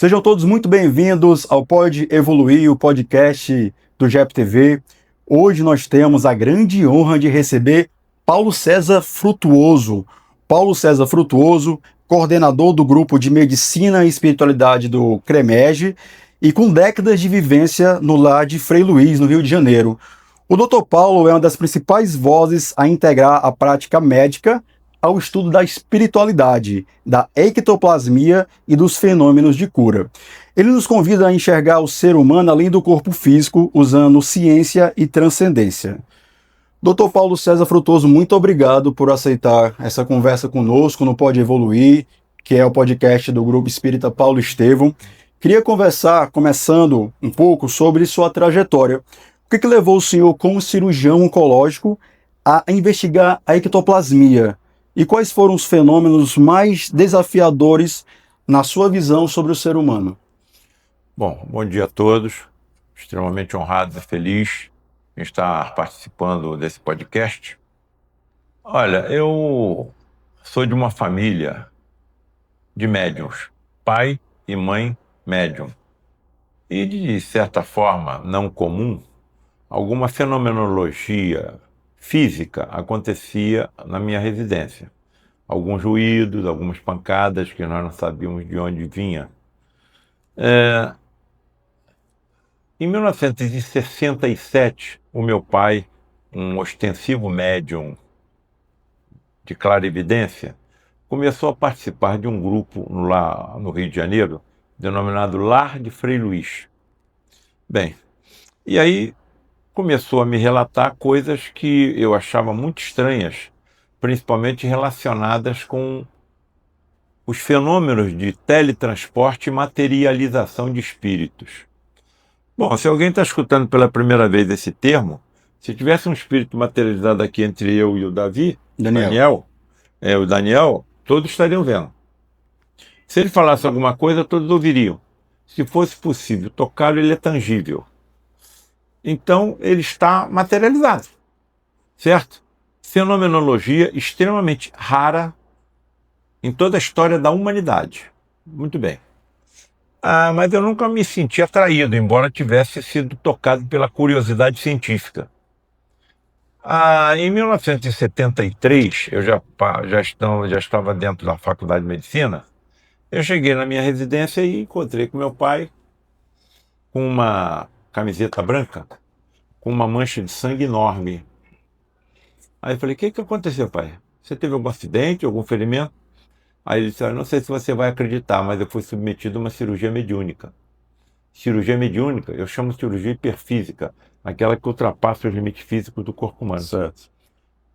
Sejam todos muito bem-vindos ao Pode Evoluir, o podcast do GEP TV. Hoje nós temos a grande honra de receber Paulo César Frutuoso. Paulo César Frutuoso, coordenador do grupo de Medicina e Espiritualidade do CREMEG e com décadas de vivência no lar de Frei Luís, no Rio de Janeiro. O Dr. Paulo é uma das principais vozes a integrar a prática médica ao estudo da espiritualidade, da ectoplasmia e dos fenômenos de cura. Ele nos convida a enxergar o ser humano além do corpo físico, usando ciência e transcendência. Dr. Paulo César Frutuoso, muito obrigado por aceitar essa conversa conosco no Pode Evoluir, que é o podcast do Grupo Espírita Paulo Estevão. Queria conversar, começando um pouco, sobre sua trajetória. O que levou o senhor, como cirurgião oncológico, a investigar a ectoplasmia? E quais foram os fenômenos mais desafiadores na sua visão sobre o ser humano? Bom dia a todos. Extremamente honrado e feliz em estar participando desse podcast. Olha, eu sou de uma família de médiuns, pai e mãe médium. E de certa forma não comum, alguma fenomenologia física acontecia na minha residência. Alguns ruídos, algumas pancadas que nós não sabíamos de onde vinha. Em 1967, o meu pai, um ostensivo médium de clarividência, começou a participar de um grupo lá no Rio de Janeiro, denominado Lar de Frei Luís. Bem, e aí começou a me relatar coisas que eu achava muito estranhas, principalmente relacionadas com os fenômenos de teletransporte e materialização de espíritos. Bom, se alguém está escutando pela primeira vez esse termo, se tivesse um espírito materializado aqui entre eu e o Daniel, todos estariam vendo. Se ele falasse alguma coisa, todos ouviriam. Se fosse possível tocá-lo, ele é tangível. Então, ele está materializado, certo? Fenomenologia extremamente rara em toda a história da humanidade. Muito bem. Mas eu nunca me senti atraído, embora tivesse sido tocado pela curiosidade científica. Em 1973, eu já estava dentro da Faculdade de Medicina. Eu cheguei na minha residência e encontrei com meu pai com uma camiseta branca, com uma mancha de sangue enorme. Aí eu falei, o que aconteceu, pai? Você teve algum acidente, algum ferimento? Aí ele disse, não sei se você vai acreditar, mas eu fui submetido a uma cirurgia mediúnica. Cirurgia mediúnica, eu chamo de cirurgia hiperfísica, aquela que ultrapassa os limites físicos do corpo humano. Certo.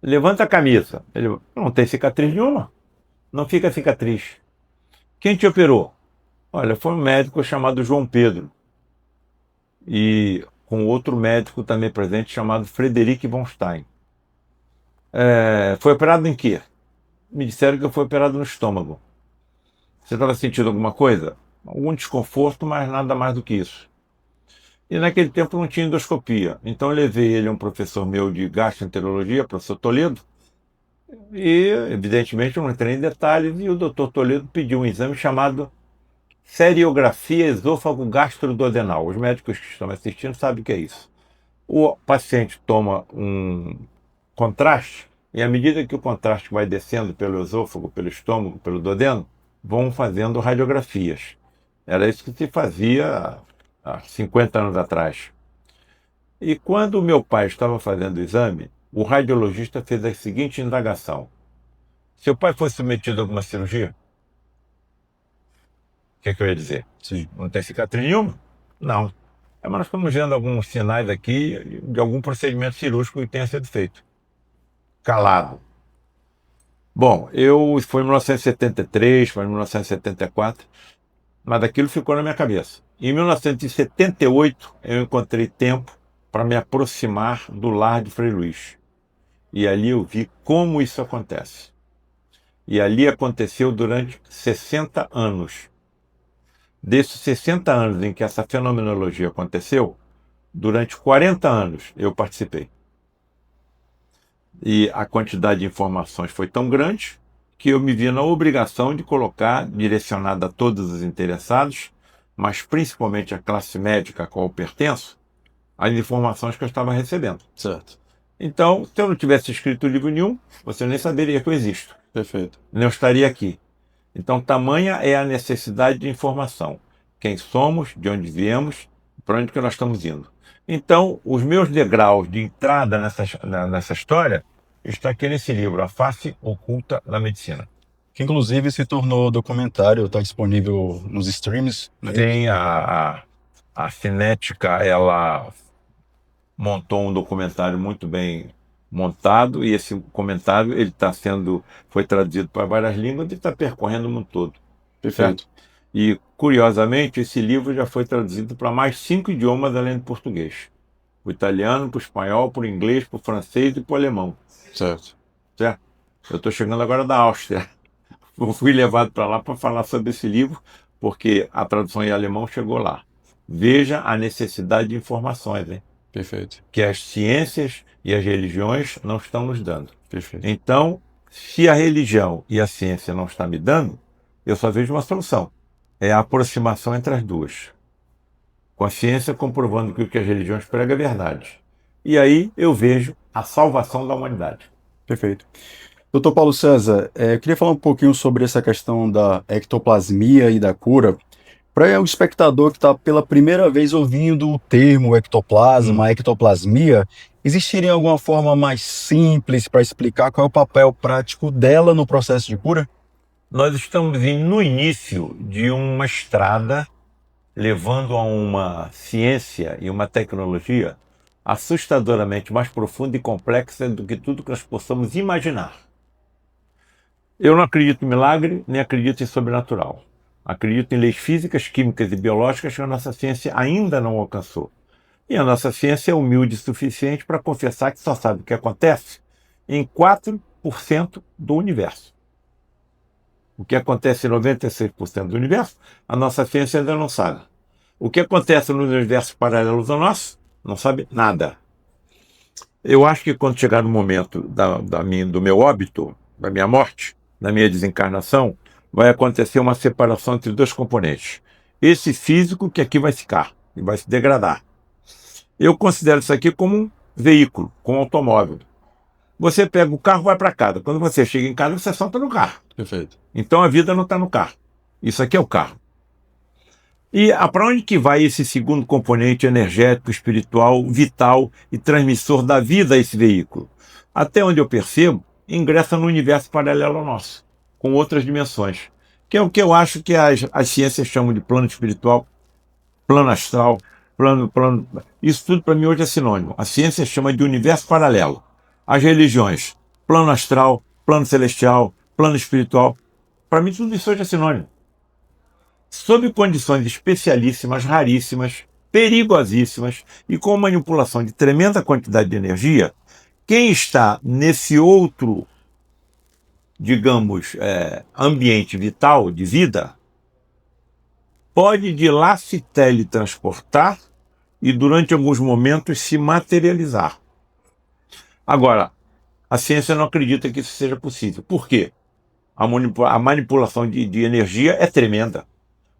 Levanta a camisa. Ele, não tem cicatriz nenhuma. Não fica cicatriz. Quem te operou? Olha, foi um médico chamado João Pedro. E com outro médico também presente chamado Frederic von Stein. Foi operado em quê? Me disseram que eu fui operado no estômago. Você estava sentindo alguma coisa? Algum desconforto, mas nada mais do que isso. E naquele tempo não tinha endoscopia. Então eu levei ele a um professor meu de gastroenterologia, professor Toledo, e evidentemente eu não entrei em detalhes, e o doutor Toledo pediu um exame chamado seriografia esôfago-gastroduodenal. Os médicos que estão me assistindo sabem o que é isso. O paciente toma um contraste, e à medida que o contraste vai descendo pelo esôfago, pelo estômago, pelo duodeno, vão fazendo radiografias. Era isso que se fazia há 50 anos atrás. E quando o meu pai estava fazendo o exame, o radiologista fez a seguinte indagação. Seu pai foi submetido a alguma cirurgia? O que eu ia dizer? Sim. Não tem cicatriz nenhuma? Não. Mas nós estamos vendo alguns sinais aqui de algum procedimento cirúrgico que tenha sido feito. Calado. Bom, foi em 1973, foi em 1974, mas aquilo ficou na minha cabeça. Em 1978, eu encontrei tempo para me aproximar do lar de Frei Luís. E ali eu vi como isso acontece. E ali aconteceu durante 60 anos. Desses 60 anos em que essa fenomenologia aconteceu, durante 40 anos eu participei. E a quantidade de informações foi tão grande que eu me vi na obrigação de colocar, direcionado a todos os interessados, mas principalmente a classe médica a qual eu pertenço, as informações que eu estava recebendo. Certo. Então, se eu não tivesse escrito livro nenhum, você nem saberia que eu existo. Perfeito. Não estaria aqui. Então, tamanha é a necessidade de informação. Quem somos, de onde viemos, para onde que nós estamos indo. Então, os meus degraus de entrada nessa história está aqui nesse livro, A Face Oculta da Medicina. Que inclusive se tornou documentário, está disponível nos streams, né? Tem a Cinética, ela montou um documentário muito bem montado, e esse comentário ele foi traduzido para várias línguas e está percorrendo o mundo todo. Perfeito. Certo? E, curiosamente, esse livro já foi traduzido para mais 5 idiomas além do português. Para o italiano, para o espanhol, para o inglês, para o francês e para o alemão. Certo. Certo? Eu estou chegando agora da Áustria. Eu fui levado para lá para falar sobre esse livro, porque a tradução em alemão chegou lá. Veja a necessidade de informações, hein? Perfeito. Que as ciências e as religiões não estão nos dando. Perfeito. Então, se a religião e a ciência não estão me dando, eu só vejo uma solução. É a aproximação entre as duas. Com a ciência comprovando que o que as religiões pregam é verdade. E aí eu vejo a salvação da humanidade. Perfeito. Doutor Paulo César, eu queria falar um pouquinho sobre essa questão da ectoplasmia e da cura. Para o espectador que está pela primeira vez ouvindo o termo ectoplasma, ectoplasmia, existiria alguma forma mais simples para explicar qual é o papel prático dela no processo de cura? Nós estamos no início de uma estrada levando a uma ciência e uma tecnologia assustadoramente mais profunda e complexa do que tudo que nós possamos imaginar. Eu não acredito em milagre, nem acredito em sobrenatural. Acredito em leis físicas, químicas e biológicas que a nossa ciência ainda não alcançou. E a nossa ciência é humilde o suficiente para confessar que só sabe o que acontece em 4% do universo. O que acontece em 96% do universo, a nossa ciência ainda não sabe. O que acontece nos universos paralelos ao nosso, não sabe nada. Eu acho que quando chegar no momento do meu óbito, da minha morte, da minha desencarnação, vai acontecer uma separação entre dois componentes. Esse físico que aqui vai ficar e vai se degradar. Eu considero isso aqui como um veículo, como um automóvel. Você pega o carro e vai para casa. Quando você chega em casa, você solta no carro. Perfeito. Então a vida não está no carro. Isso aqui é o carro. E para onde que vai esse segundo componente energético, espiritual, vital e transmissor da vida a esse veículo? Até onde eu percebo, ingressa no universo paralelo ao nosso, com outras dimensões, que é o que eu acho que as ciências chamam de plano espiritual, plano astral, plano... Isso tudo para mim hoje é sinônimo. A ciência chama de universo paralelo. As religiões, plano astral, plano celestial, plano espiritual. Para mim tudo isso hoje é sinônimo. Sob condições especialíssimas, raríssimas, perigosíssimas e com manipulação de tremenda quantidade de energia, quem está nesse outro, digamos, ambiente vital, de vida, pode de lá se teletransportar e durante alguns momentos se materializar. Agora, a ciência não acredita que isso seja possível. Por quê? A manipulação de energia é tremenda.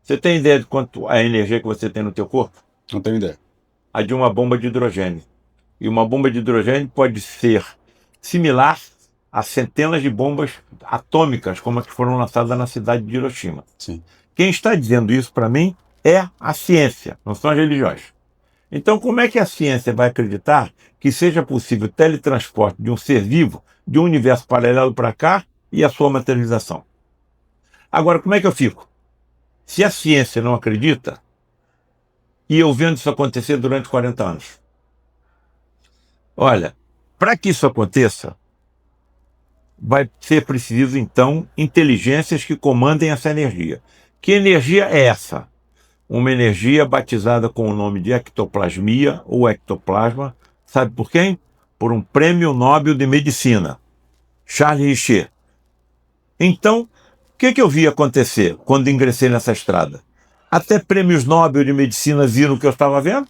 Você tem ideia de quanto a energia que você tem no teu corpo? Não tenho ideia. A de uma bomba de hidrogênio. E uma bomba de hidrogênio pode ser similar a centenas de bombas atômicas, como as que foram lançadas na cidade de Hiroshima. Sim. Quem está dizendo isso para mim é a ciência, não são as religiões. Então, como é que a ciência vai acreditar que seja possível o teletransporte de um ser vivo de um universo paralelo para cá e a sua materialização? Agora, como é que eu fico? Se a ciência não acredita, e eu vendo isso acontecer durante 40 anos. Olha, para que isso aconteça, vai ser preciso, então, inteligências que comandem essa energia. Que energia é essa? Uma energia batizada com o nome de ectoplasmia ou ectoplasma. Sabe por quem? Por um prêmio Nobel de Medicina, Charles Richer. Então, o que eu vi acontecer quando ingressei nessa estrada? Até prêmios Nobel de Medicina viram o que eu estava vendo,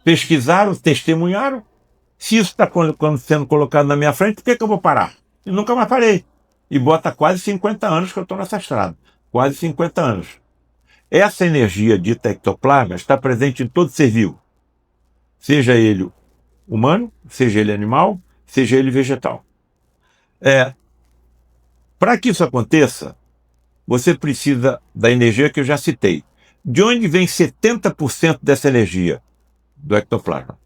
pesquisaram, testemunharam. Se isso está sendo colocado na minha frente, por que eu vou parar? E nunca mais parei. E bota quase 50 anos que eu estou nessa estrada. Quase 50 anos. Essa energia dita ectoplasma está presente em todo ser vivo, seja ele humano, seja ele animal, seja ele vegetal. Para que isso aconteça, você precisa da energia que eu já citei. De onde vem 70% dessa energia? Do ectoplasma.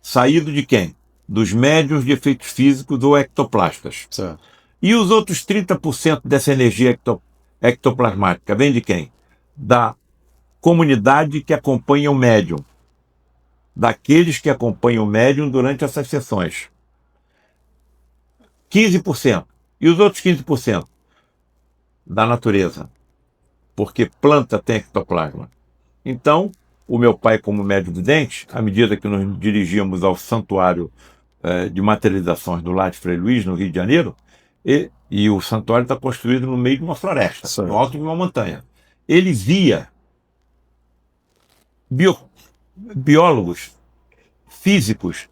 Saído de quem? Dos médiuns de efeitos físicos ou ectoplastas. Certo. E os outros 30% dessa energia ectoplasmática vem de quem? Da comunidade que acompanha o médium. Daqueles que acompanham o médium durante essas sessões. 15%. E os outros 15%? Da natureza. Porque planta tem ectoplasma. Então, o meu pai, como médium vidente, à medida que nos dirigíamos ao santuário de materializações do Lar de Frei Luís, no Rio de Janeiro, e o santuário está construído no meio de uma floresta, certo, no alto de uma montanha. Ele via biólogos, físicos,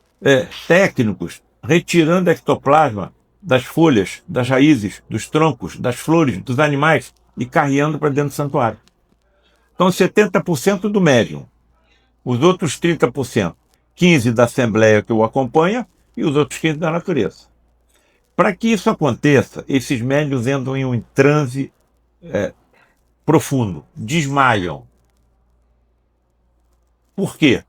técnicos, retirando ectoplasma das folhas, das raízes, dos troncos, das flores, dos animais e carreando para dentro do santuário. Então, 70% do médium, os outros 30%, 15% da assembleia que o acompanha e os outros 15% da natureza. Para que isso aconteça, esses médiuns entram em um transe profundo, desmaiam. Por quê?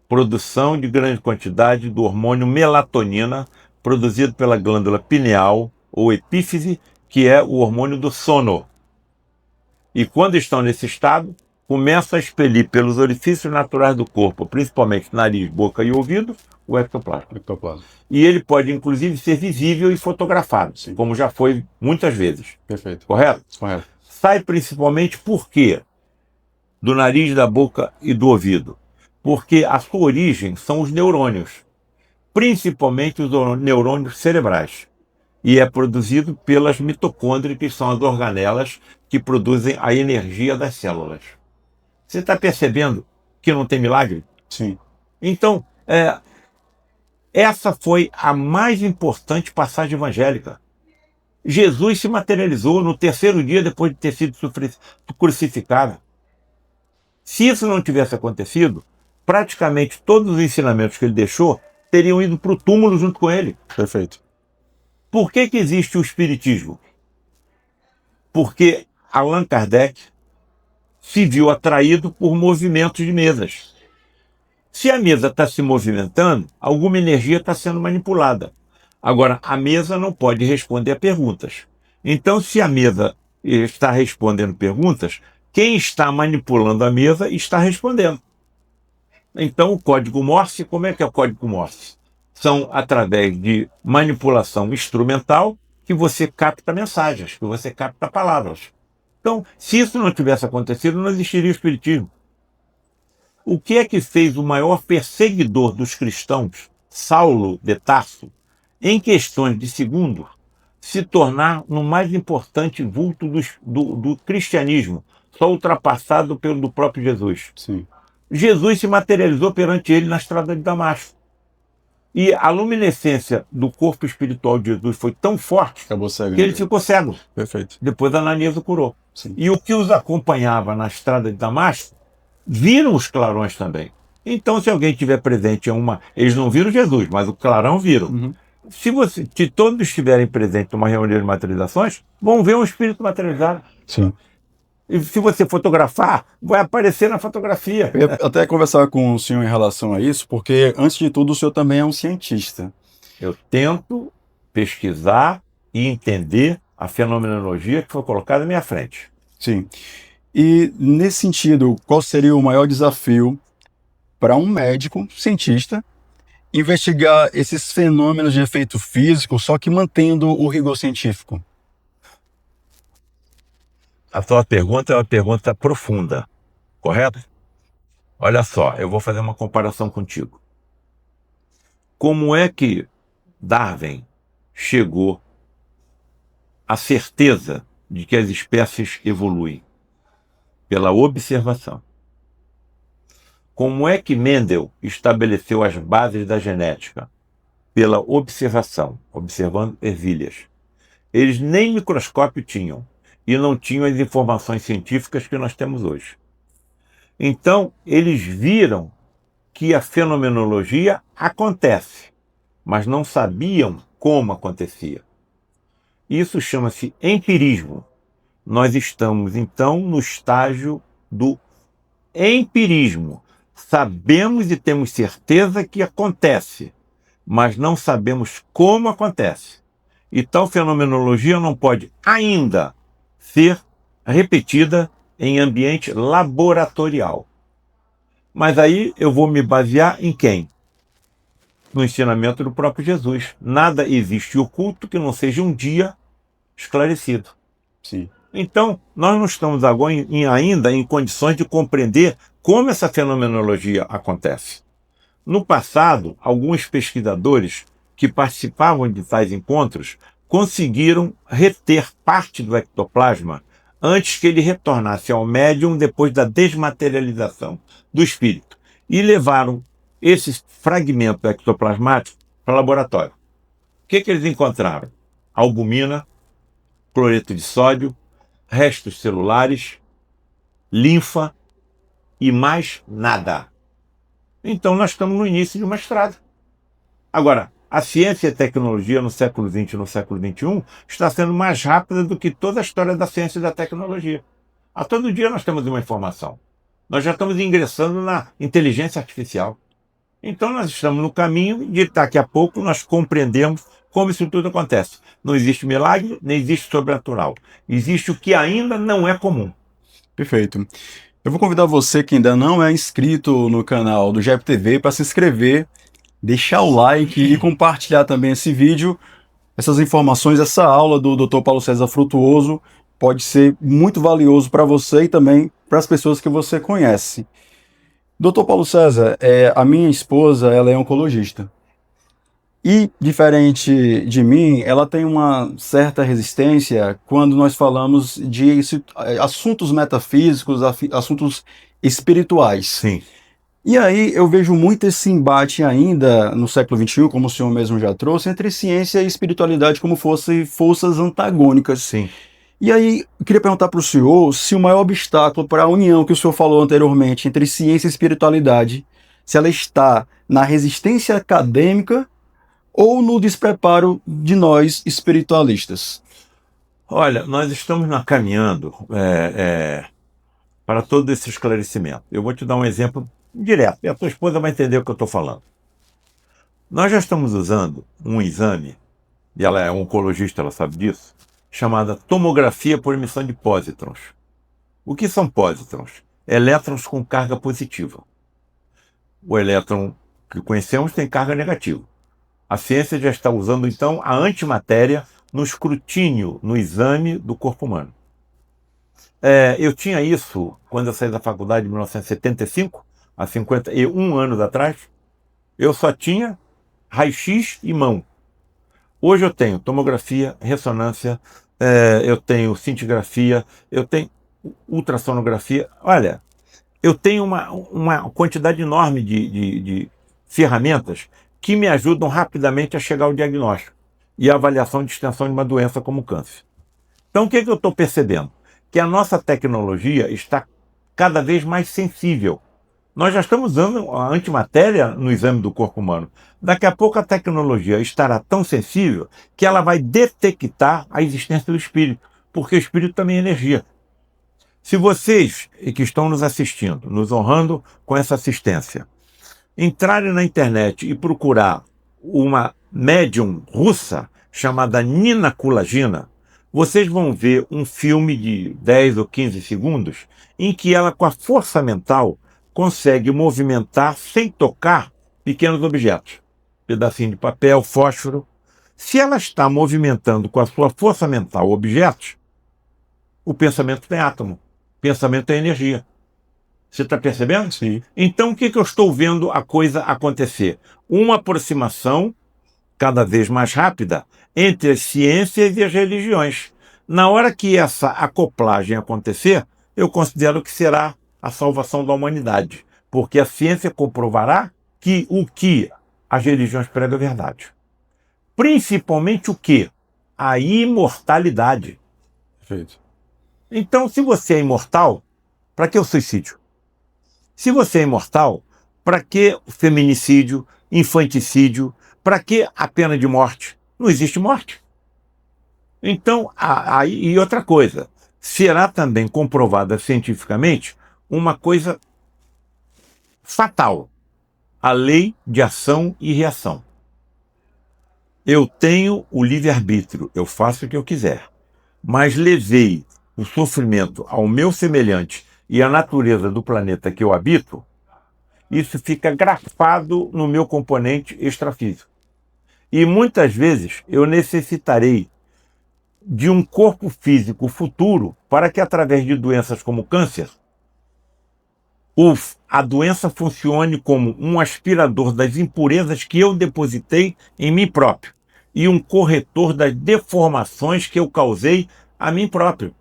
Produção de grande quantidade do hormônio melatonina, produzido pela glândula pineal ou epífise, que é o hormônio do sono. E quando estão nesse estado, começa a expelir pelos orifícios naturais do corpo, principalmente nariz, boca e ouvido, o ectoplasma. E ele pode, inclusive, ser visível e fotografado, sim, como já foi muitas vezes. Perfeito. Correto? Correto. Sai principalmente por quê? Do nariz, da boca e do ouvido. Porque a sua origem são os neurônios, principalmente os neurônios cerebrais. E é produzido pelas mitocôndrias, que são as organelas que produzem a energia das células. Você está percebendo que não tem milagre? Sim. Então, essa foi a mais importante passagem evangélica. Jesus se materializou no terceiro dia depois de ter sido crucificado. Se isso não tivesse acontecido, praticamente todos os ensinamentos que ele deixou teriam ido para o túmulo junto com ele. Perfeito. Por que existe o espiritismo? Porque Allan Kardec se viu atraído por movimentos de mesas. Se a mesa está se movimentando, alguma energia está sendo manipulada. Agora, a mesa não pode responder a perguntas. Então, se a mesa está respondendo perguntas, quem está manipulando a mesa está respondendo. Então, o código Morse, como é que é o código Morse? São através de manipulação instrumental que você capta mensagens, que você capta palavras. Então, se isso não tivesse acontecido, não existiria o espiritismo. O que é que fez o maior perseguidor dos cristãos, Saulo de Tarso, em questões de segundos, se tornar no mais importante vulto do cristianismo, só ultrapassado pelo do próprio Jesus? Sim. Jesus se materializou perante ele na estrada de Damasco. E a luminescência do corpo espiritual de Jesus foi tão forte que ele ficou cego. Perfeito. Depois Ananias o curou. Sim. E o que os acompanhava na estrada de Damasco viram os clarões também. Então, se alguém estiver presente em uma... Eles não viram Jesus, mas o clarão viram. Uhum. Se todos estiverem presentes em uma reunião de materializações, vão ver um espírito materializado. Sim. E se você fotografar, vai aparecer na fotografia. Eu ia até conversar com o senhor em relação a isso, porque, antes de tudo, o senhor também é um cientista. Eu tento pesquisar e entender a fenomenologia que foi colocada na minha frente. Sim. E, nesse sentido, qual seria o maior desafio para um médico, cientista, investigar esses fenômenos de efeito físico, só que mantendo o rigor científico? A sua pergunta é uma pergunta profunda, correto? Olha só, eu vou fazer uma comparação contigo. Como é que Darwin chegou à certeza de que as espécies evoluem? Pela observação. Como é que Mendel estabeleceu as bases da genética? Pela observação, observando ervilhas. Eles nem microscópio tinham. e não tinham as informações científicas que nós temos hoje. Então, eles viram que a fenomenologia acontece, mas não sabiam como acontecia. Isso chama-se empirismo. Nós estamos, então, no estágio do empirismo. Sabemos e temos certeza que acontece, mas não sabemos como acontece. E tal fenomenologia não pode ainda ser repetida em ambiente laboratorial. Mas aí eu vou me basear em quem? No ensinamento do próprio Jesus. Nada existe oculto que não seja um dia esclarecido. Sim. Então, nós não estamos agora ainda em condições de compreender como essa fenomenologia acontece. No passado, alguns pesquisadores que participavam de tais encontros conseguiram reter parte do ectoplasma antes que ele retornasse ao médium depois da desmaterialização do espírito e levaram esse fragmento ectoplasmático para o laboratório. O que eles encontraram? Albumina, cloreto de sódio, restos celulares, linfa e mais nada. Então nós estamos no início de uma estrada. Agora, a ciência e a tecnologia no século XX e no século XXI está sendo mais rápida do que toda a história da ciência e da tecnologia. A todo dia nós temos uma informação. Nós já estamos ingressando na inteligência artificial. Então nós estamos no caminho de daqui a pouco nós compreendemos como isso tudo acontece. Não existe milagre, nem existe sobrenatural. Existe o que ainda não é comum. Perfeito. Eu vou convidar você que ainda não é inscrito no canal do JEP TV para se inscrever, deixar o like e compartilhar também esse vídeo. Essas informações, essa aula do Dr. Paulo César Frutuoso pode ser muito valioso para você e também para as pessoas que você conhece. Dr. Paulo César, a minha esposa, ela é oncologista. E, diferente de mim, ela tem uma certa resistência quando nós falamos de assuntos metafísicos, assuntos espirituais. Sim. E aí eu vejo muito esse embate ainda no século XXI, como o senhor mesmo já trouxe, entre ciência e espiritualidade como fossem forças antagônicas. Sim. E aí eu queria perguntar para o senhor se o maior obstáculo para a união que o senhor falou anteriormente entre ciência e espiritualidade, se ela está na resistência acadêmica ou no despreparo de nós espiritualistas? Olha, nós estamos caminhando para todo esse esclarecimento. Eu vou te dar um exemplo direto, e a tua esposa vai entender o que eu estou falando. Nós já estamos usando um exame, e ela é oncologista, ela sabe disso, chamada tomografia por emissão de pósitrons. O que são pósitrons? Elétrons com carga positiva. O elétron que conhecemos tem carga negativa. A ciência já está usando, então, a antimatéria no escrutínio, no exame do corpo humano. Eu tinha isso quando eu saí da faculdade em 1975, há 51 anos atrás. Eu só tinha raio-x e mão. Hoje eu tenho tomografia, ressonância, eu tenho cintigrafia, eu tenho ultrassonografia. Olha, eu tenho uma quantidade enorme de ferramentas que me ajudam rapidamente a chegar ao diagnóstico e a avaliação de extensão de uma doença como câncer. Então, o que eu estou percebendo? Que a nossa tecnologia está cada vez mais sensível. Nós já estamos usando a antimatéria no exame do corpo humano. Daqui a pouco a tecnologia estará tão sensível que ela vai detectar a existência do espírito, porque o espírito também é energia. Se vocês que estão nos assistindo, nos honrando com essa assistência, entrarem na internet e procurar uma médium russa chamada Nina Kulagina, vocês vão ver um filme de 10 ou 15 segundos em que ela, com a força mental, consegue movimentar, sem tocar, pequenos objetos. Pedacinho de papel, fósforo. Se ela está movimentando com a sua força mental objetos, o pensamento tem átomo. Pensamento é energia. Você está percebendo? Sim. Então, o que eu estou vendo a coisa acontecer? Uma aproximação cada vez mais rápida entre as ciências e as religiões. Na hora que essa acoplagem acontecer, eu considero que será a salvação da humanidade, porque a ciência comprovará que o que as religiões pregam é verdade. Principalmente o que? A imortalidade. Perfeito. Então, se você é imortal, para que o suicídio? Se você é imortal, para que o feminicídio, infanticídio, para que a pena de morte? Não existe morte. Então, e outra coisa, será também comprovada cientificamente uma coisa fatal, a lei de ação e reação. Eu tenho o livre-arbítrio, eu faço o que eu quiser, mas levei o sofrimento ao meu semelhante e à natureza do planeta que eu habito, isso fica grafado no meu componente extrafísico. E muitas vezes eu necessitarei de um corpo físico futuro para que, através de doenças como câncer, a doença funcione como um aspirador das impurezas que eu depositei em mim próprio e um corretor das deformações que eu causei a mim próprio.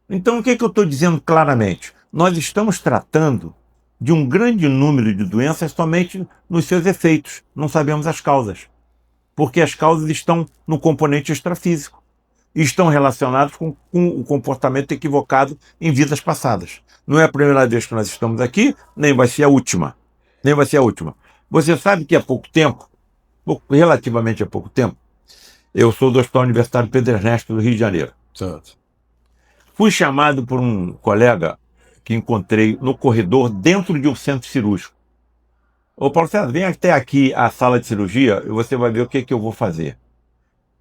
Então, o que eu estou dizendo claramente? Nós estamos tratando de um grande número de doenças somente nos seus efeitos. Não sabemos as causas, porque as causas estão no componente extrafísico e estão relacionadas com o comportamento equivocado em vidas passadas. Não é a primeira vez que nós estamos aqui, nem vai ser a última. Nem vai ser a última. Você sabe que há pouco tempo, relativamente há pouco tempo, eu sou do Hospital Universitário Pedro Ernesto do Rio de Janeiro. Certo. Fui chamado por um colega que encontrei no corredor dentro de um centro cirúrgico. Ô Paulo César, vem até aqui a sala de cirurgia e você vai ver o que eu vou fazer.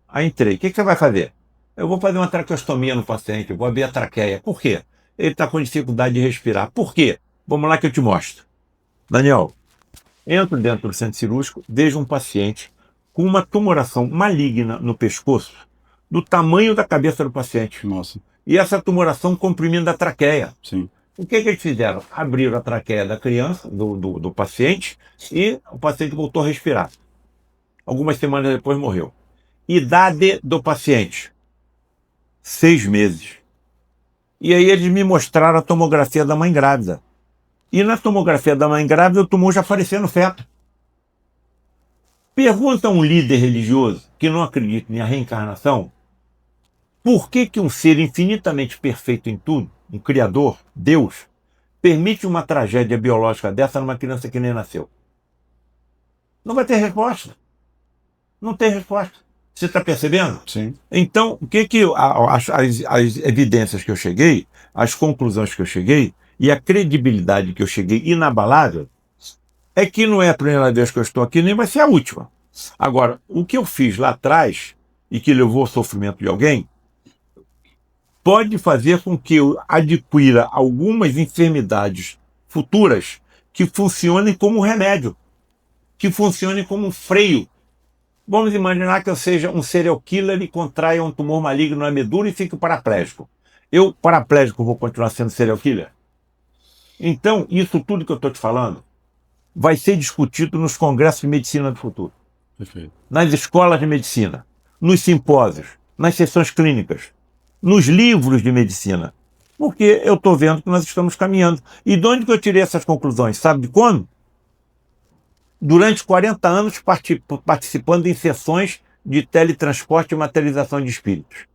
Aí entrei. O que você vai fazer? Eu vou fazer uma traqueostomia no paciente, eu vou abrir a traqueia. Por quê? Ele está com dificuldade de respirar. Por quê? Vamos lá que eu te mostro. Daniel, entro dentro do centro cirúrgico, vejo um paciente com uma tumoração maligna no pescoço, do tamanho da cabeça do paciente. Nossa. E essa tumoração comprimindo a traqueia. Sim. O que eles fizeram? Abriram a traqueia da criança, do paciente, e o paciente voltou a respirar. Algumas semanas depois morreu. Idade do paciente: 6 meses. E aí eles me mostraram a tomografia da mãe grávida. E na tomografia da mãe grávida o tumor já faleceu no feto. Pergunta a um líder religioso que não acredita em reencarnação, por que um ser infinitamente perfeito em tudo, um Criador, Deus, permite uma tragédia biológica dessa numa criança que nem nasceu? Não vai ter resposta. Não tem resposta. Você está percebendo? Sim. Então, as evidências que eu cheguei, as conclusões que eu cheguei e a credibilidade que eu cheguei inabalável é que não é a primeira vez que eu estou aqui, nem vai ser a última. Agora, o que eu fiz lá atrás e que levou ao sofrimento de alguém pode fazer com que eu adquira algumas enfermidades futuras que funcionem como remédio, que funcionem como um freio. Vamos imaginar que eu seja um serial killer e contraia um tumor maligno na medula e fique paraplégico. Eu, paraplégico, vou continuar sendo serial killer? Então, isso tudo que eu estou te falando vai ser discutido nos congressos de medicina do futuro. Perfeito. Nas escolas de medicina, nos simpósios, nas sessões clínicas, nos livros de medicina. Porque eu estou vendo que nós estamos caminhando. E de onde que eu tirei essas conclusões? Sabe de quando? Durante 40 anos participando em sessões de teletransporte e materialização de espíritos.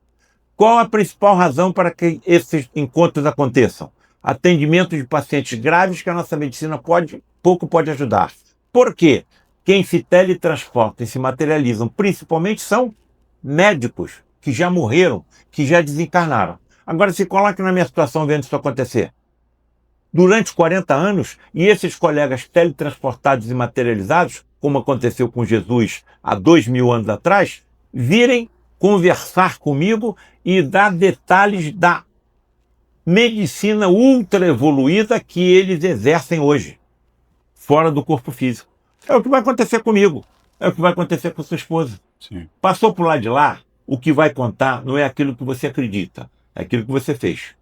Qual a principal razão para que esses encontros aconteçam? Atendimento de pacientes graves que a nossa medicina pouco pode ajudar. Por quê? Quem se teletransporta e se materializam principalmente são médicos que já morreram, que já desencarnaram. Agora se coloque na minha situação vendo isso acontecer. Durante 40 anos, e esses colegas teletransportados e materializados, como aconteceu com Jesus há 2000 anos atrás, virem conversar comigo e dar detalhes da medicina ultra evoluída que eles exercem hoje, fora do corpo físico. É o que vai acontecer comigo, é o que vai acontecer com sua esposa. Sim. Passou por lá de lá, o que vai contar não é aquilo que você acredita, é aquilo que você fez.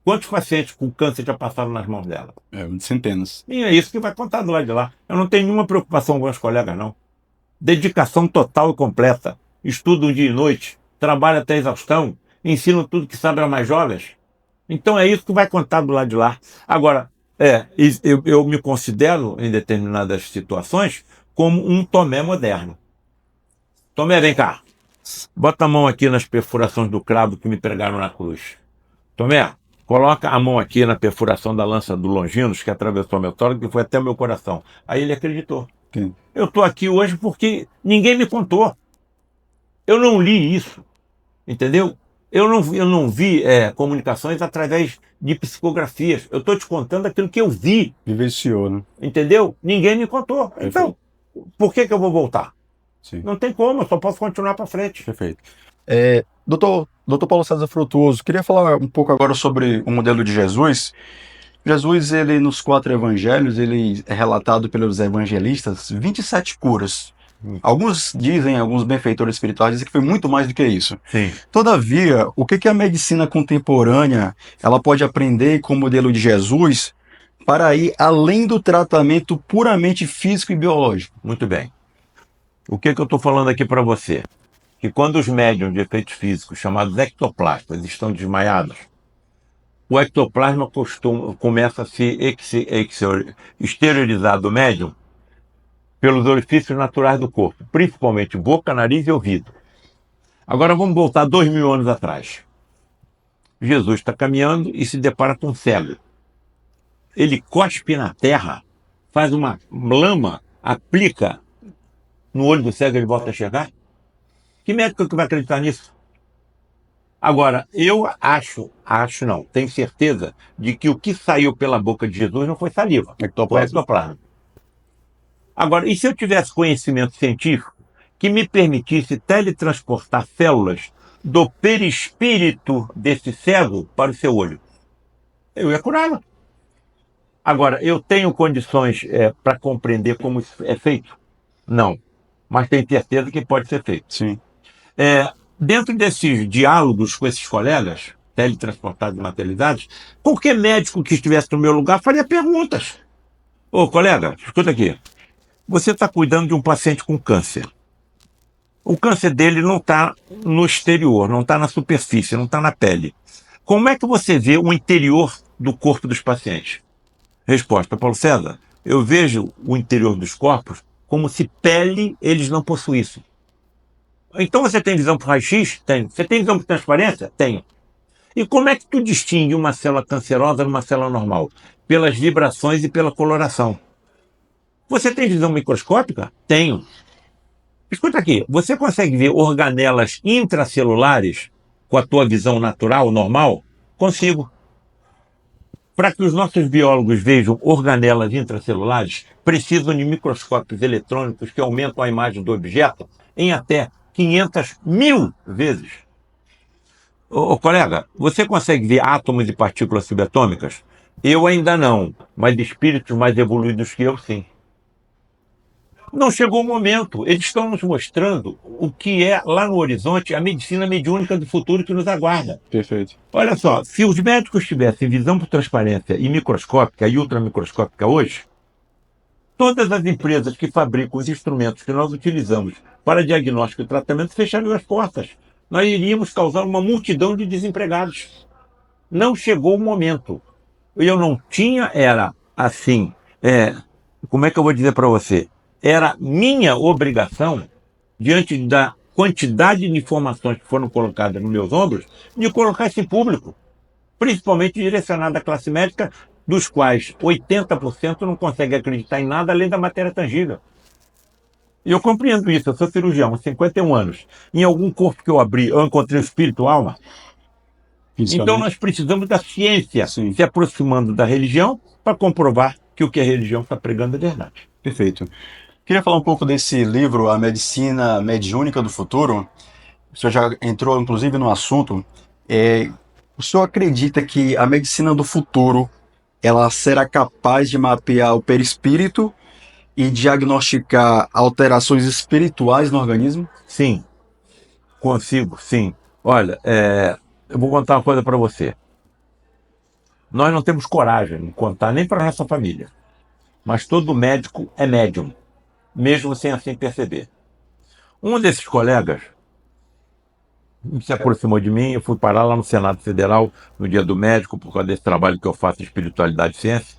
Quantos pacientes com câncer já passaram nas mãos dela? Centenas. E é isso que vai contar do lado de lá. Eu não tenho nenhuma preocupação com os colegas, não. Dedicação total e completa. Estudo dia e noite, trabalho até exaustão, ensino tudo que sabe aos mais jovens. Então é isso que vai contar do lado de lá. Agora, eu me considero, em determinadas situações, como um Tomé moderno. Tomé, vem cá. Bota a mão aqui nas perfurações do cravo que me pregaram na cruz. Tomé, coloca a mão aqui na perfuração da lança do Longinos, que atravessou meu tórax e foi até o meu coração. Aí ele acreditou. Sim. Eu estou aqui hoje porque ninguém me contou. Eu não li isso, entendeu? Eu não vi comunicações através de psicografias. Eu estou te contando aquilo que eu vi, Vivenciou, né? entendeu? Ninguém me contou. Então, por que eu vou voltar? Sim. Não tem como, eu só posso continuar para frente. Perfeito. Doutor Paulo César Frutuoso, queria falar um pouco agora sobre o modelo de Jesus. Jesus, ele nos 4 evangelhos, ele é relatado pelos evangelistas 27 curas. Alguns dizem, alguns benfeitores espirituais dizem que foi muito mais do que isso. Sim. Todavia, o que a medicina contemporânea ela pode aprender com o modelo de Jesus para ir além do tratamento puramente físico e biológico? Muito bem. O que eu estou falando aqui para você? Que quando os médiums de efeitos físicos, chamados ectoplasmas, estão desmaiados, o ectoplasma começa a se exteriorizar do médium pelos orifícios naturais do corpo, principalmente boca, nariz e ouvido. Agora vamos voltar 2000 anos atrás. Jesus está caminhando e se depara com um cego. Ele cospe na terra, faz uma lama, aplica no olho do cego e ele volta a enxergar? Que médico que vai acreditar nisso? Agora, eu acho não, tenho certeza de que o que saiu pela boca de Jesus não foi saliva, foi ectoplasma. Agora, e se eu tivesse conhecimento científico que me permitisse teletransportar células do perispírito desse cego para o seu olho? Eu ia curá-lo. Agora, eu tenho condições para compreender como isso é feito? Não. Mas tenho certeza que pode ser feito. Sim. Dentro desses diálogos com esses colegas, teletransportados e materializados, qualquer médico que estivesse no meu lugar faria perguntas. Ô, colega, escuta aqui. Você está cuidando de um paciente com câncer. O câncer dele não está no exterior, não está na superfície, não está na pele. Como é que você vê o interior do corpo dos pacientes? Resposta, Paulo César, eu vejo o interior dos corpos como se pele eles não possuíssem. Então você tem visão para raio-x? Tenho. Você tem visão para transparência? Tenho. E como é que tu distingue uma célula cancerosa de uma célula normal? Pelas vibrações e pela coloração. Você tem visão microscópica? Tenho. Escuta aqui, você consegue ver organelas intracelulares com a tua visão natural, normal? Consigo. Para que os nossos biólogos vejam organelas intracelulares, precisam de microscópios eletrônicos que aumentam a imagem do objeto em até 500.000 vezes. Ô, colega, você consegue ver átomos e partículas subatômicas? Eu ainda não, mas espíritos mais evoluídos que eu, sim. Não chegou o momento. Eles estão nos mostrando o que é, lá no horizonte, a medicina mediúnica do futuro que nos aguarda. Perfeito. Olha só, se os médicos tivessem visão por transparência e microscópica e ultramicroscópica hoje, todas as empresas que fabricam os instrumentos que nós utilizamos para diagnóstico e tratamento fechariam as portas. Nós iríamos causar uma multidão de desempregados. Não chegou o momento. Eu não tinha, era assim, como é que eu vou dizer para você? Era minha obrigação, diante da quantidade de informações que foram colocadas nos meus ombros, de colocar isso em público, principalmente direcionado à classe médica, dos quais 80% não consegue acreditar em nada além da matéria tangível. E eu compreendo isso, eu sou cirurgião há 51 anos. Em algum corpo que eu abri, eu encontrei o espírito, alma. Então nós precisamos da ciência, sim, se aproximando da religião, para comprovar que o que a religião está pregando é verdade. Perfeito. Queria falar um pouco desse livro, A Medicina Mediúnica do Futuro. O senhor já entrou, inclusive, no assunto. O senhor acredita que a medicina do futuro ela será capaz de mapear o perispírito e diagnosticar alterações espirituais no organismo? Sim, consigo, sim. Olha, eu vou contar uma coisa para você. Nós não temos coragem de contar nem para nossa família, mas todo médico é médium, mesmo sem assim perceber. Um desses colegas se aproximou de mim, eu fui parar lá no Senado Federal no Dia do Médico, por causa desse trabalho que eu faço em espiritualidade e ciência.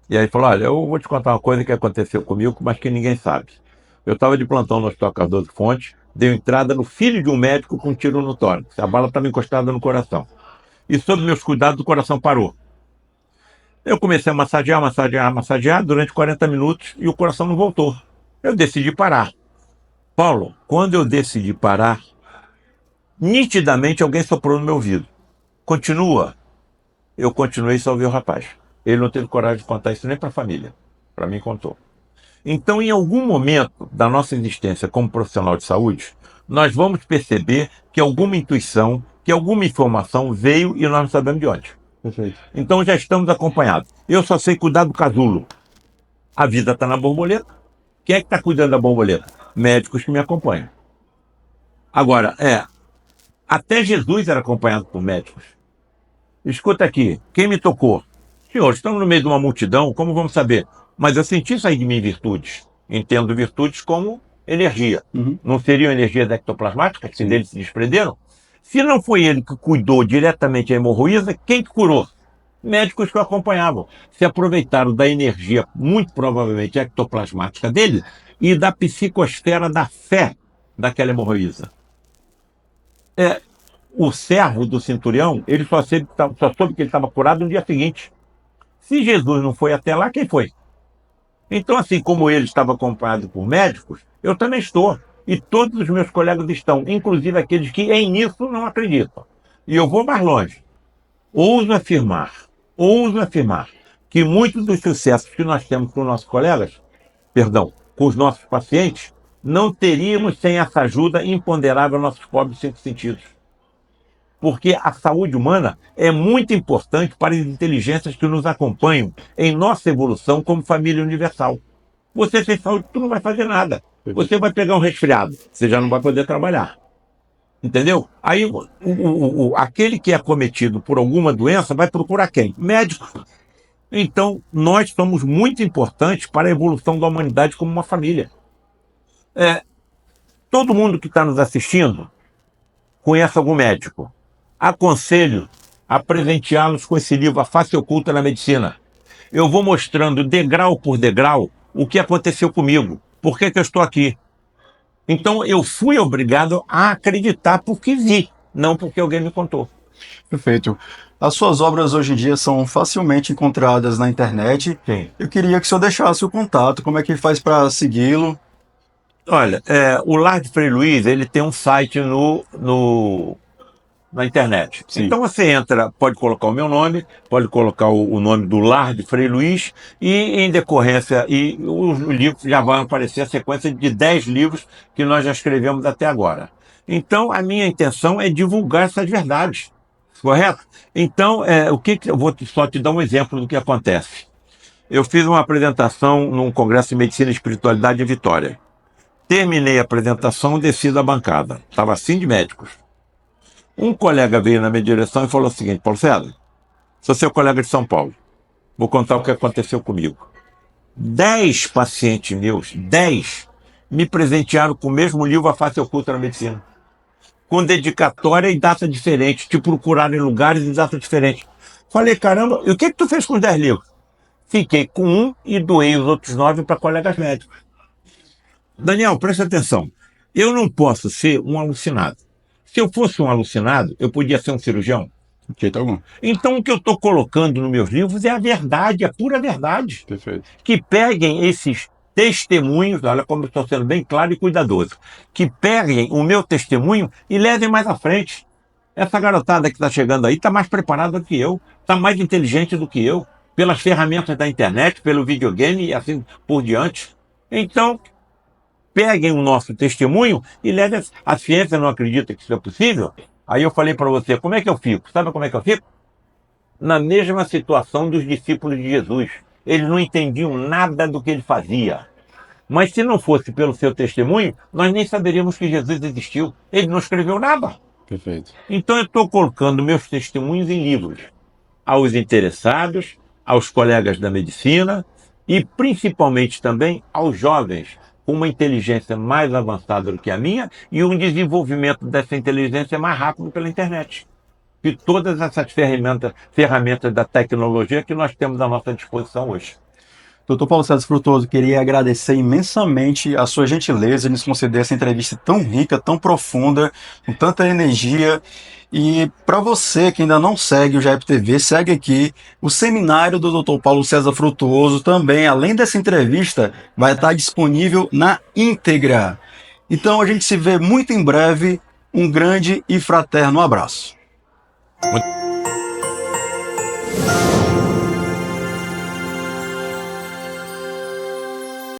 E aí falou, olha, eu vou te contar uma coisa que aconteceu comigo, mas que ninguém sabe. Eu estava de plantão no Hospital Cardoso Fonte, dei entrada no filho de um médico com um tiro no tórax. A bala estava encostada no coração. e sob meus cuidados o coração parou. Eu comecei a massagear durante 40 minutos e o coração não voltou. Eu decidi parar. Paulo, quando eu decidi parar, nitidamente alguém soprou no meu ouvido. Continua. Eu continuei e salvei o rapaz. Ele não teve coragem de contar isso nem para a família. Para mim, contou. Então, em algum momento da nossa existência como profissional de saúde, nós vamos perceber que alguma intuição, que alguma informação veio e nós não sabemos de onde. Perfeito. Então, já estamos acompanhados. Eu só sei cuidar do casulo. A vida está na borboleta. Quem é que está cuidando da borboleta? Médicos que me acompanham. Agora, até Jesus era acompanhado por médicos. Escuta aqui, quem me tocou? Senhor, estamos no meio de uma multidão, como vamos saber? Mas eu senti sair de mim virtudes. Entendo virtudes como energia. Não seriam energias ectoplasmáticas, que deles se desprenderam? Se não foi ele que cuidou diretamente a hemorroísa, quem que curou? Médicos que o acompanhavam. Se aproveitaram da energia, muito provavelmente ectoplasmática dele, e da psicosfera da fé daquela hemorroísa. O servo do centurião, ele só soube que ele estava curado no dia seguinte. Se Jesus não foi até lá, quem foi? Então, assim como ele estava acompanhado por médicos, eu também estou. E todos os meus colegas estão, inclusive aqueles que em isso não acreditam. E eu vou mais longe. Ouso afirmar que muitos dos sucessos que nós temos com nossos colegas, com os nossos pacientes, não teríamos sem essa ajuda imponderável aos nossos pobres cinco sentidos. Porque a saúde humana é muito importante para as inteligências que nos acompanham em nossa evolução como família universal. Você sem saúde, tu não vai fazer nada. Você vai pegar um resfriado, você já não vai poder trabalhar. Entendeu? Aí aquele que é acometido por alguma doença vai procurar quem? Médico. Então, nós somos muito importantes para a evolução da humanidade como uma família. Todo mundo que está nos assistindo conhece algum médico. Aconselho a presenteá-los com esse livro, A Face Oculta na Medicina. Eu vou mostrando degrau por degrau o que aconteceu comigo. Por que eu estou aqui? Então eu fui obrigado a acreditar porque vi, não porque alguém me contou. Perfeito. As suas obras hoje em dia são facilmente encontradas na internet. Sim. Eu queria que o senhor deixasse o contato, como é que faz para segui-lo? Olha, o Lar de Frei Luiz, ele tem um site na internet. Sim. Então você entra, pode colocar o meu nome, pode colocar o nome do Lar de Frei Luiz, e em decorrência, os livros já vão aparecer a sequência de 10 livros que nós já escrevemos até agora. Então a minha intenção é divulgar essas verdades, correto? Então, eu vou só te dar um exemplo do que acontece. Eu fiz uma apresentação num congresso de Medicina e Espiritualidade em Vitória. Terminei a apresentação, desci da bancada. Estava assim de médicos. Um colega veio na minha direção e falou o seguinte: Paulo César, sou seu colega de São Paulo. Vou contar o que aconteceu comigo. 10 pacientes meus, 10, me presentearam com o mesmo livro A Face Oculta na Medicina. Com dedicatória e data diferente, te procuraram em lugares e data diferente. Falei, caramba, e o que tu fez com os 10 livros? Fiquei com um e doei os outros 9 para colegas médicos. Daniel, presta atenção. Eu não posso ser um alucinado. Se eu fosse um alucinado, eu podia ser um cirurgião. De jeito algum. Então o que eu estou colocando nos meus livros é a verdade, a pura verdade. Perfeito. Que peguem esses testemunhos, olha como eu estou sendo bem claro e cuidadoso, que peguem o meu testemunho e levem mais à frente. Essa garotada que está chegando aí está mais preparada do que eu, está mais inteligente do que eu, pelas ferramentas da internet, pelo videogame e assim por diante. Então, peguem o nosso testemunho e levem. A ciência não acredita que isso é possível? Aí eu falei para você, como é que eu fico? Sabe como é que eu fico? Na mesma situação dos discípulos de Jesus. Eles não entendiam nada do que ele fazia. Mas se não fosse pelo seu testemunho, nós nem saberíamos que Jesus existiu. Ele não escreveu nada. Perfeito. Então eu estou colocando meus testemunhos em livros. Aos interessados, aos colegas da medicina e principalmente também aos jovens com uma inteligência mais avançada do que a minha e um desenvolvimento dessa inteligência mais rápido pela internet. E todas essas ferramentas da tecnologia que nós temos à nossa disposição hoje. Doutor Paulo César Frutuoso, queria agradecer imensamente a sua gentileza em nos conceder essa entrevista tão rica, tão profunda, com tanta energia. E para você que ainda não segue o GEP TV, segue aqui o seminário do Dr. Paulo César Frutuoso também, além dessa entrevista, vai estar disponível na íntegra. Então a gente se vê muito em breve. Um grande e fraterno abraço.